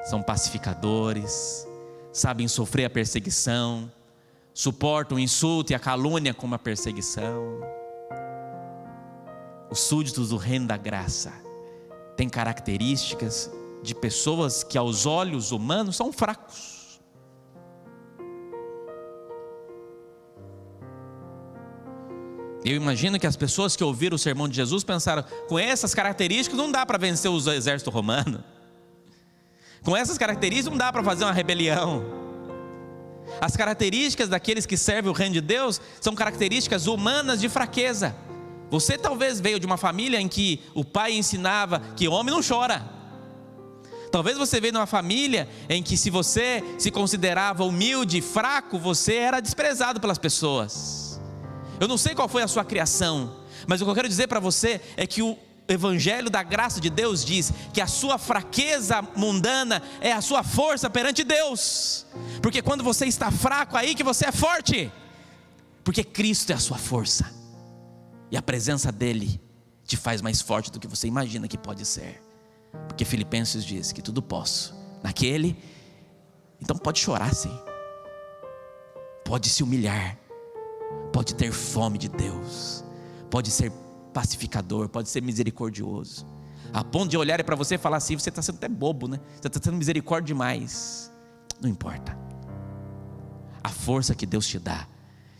são pacificadores, sabem sofrer a perseguição, suportam o insulto e a calúnia como a perseguição. Os súditos do reino da graça têm características de pessoas que aos olhos humanos são fracos. Eu imagino que as pessoas que ouviram o sermão de Jesus pensaram: com essas características não dá para vencer o exército romano, com essas características não dá para fazer uma rebelião. As características daqueles que servem o reino de Deus são características humanas de fraqueza. Você talvez veio de uma família em que o pai ensinava que homem não chora. Talvez você veio de uma família em que, se você se considerava humilde e fraco, você era desprezado pelas pessoas. Eu não sei qual foi a sua criação, mas o que eu quero dizer para você é que o Evangelho da graça de Deus diz que a sua fraqueza mundana é a sua força perante Deus, porque quando você está fraco, aí que você é forte, porque Cristo é a sua força, e a presença dEle te faz mais forte do que você imagina que pode ser, porque Filipenses diz que tudo posso naquele. Então pode chorar sim, pode se humilhar, pode ter fome de Deus, pode ser pacificador, pode ser misericordioso, a ponto de olhar para você e falar assim: você está sendo até bobo, né? Você está sendo misericórdia demais. Não importa, a força que Deus te dá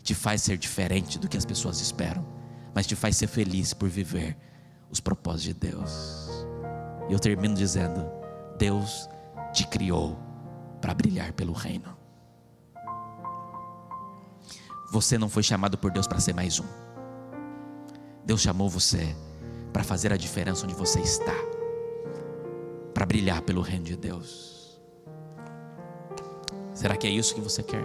te faz ser diferente do que as pessoas esperam, mas te faz ser feliz por viver os propósitos de Deus. E eu termino dizendo: Deus te criou para brilhar pelo reino. Você não foi chamado por Deus para ser mais um. Deus chamou você para fazer a diferença onde você está, para brilhar pelo reino de Deus. Será que é isso que você quer?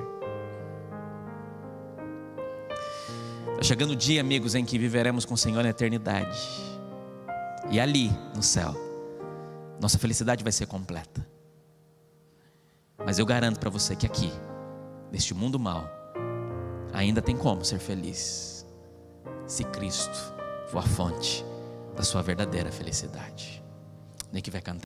Está chegando o dia, amigos, em que viveremos com o Senhor na eternidade, e ali no céu nossa felicidade vai ser completa. Mas eu garanto para você que aqui, neste mundo mau, ainda tem como ser feliz, se Cristo for a fonte da sua verdadeira felicidade. Nem que vai cantar.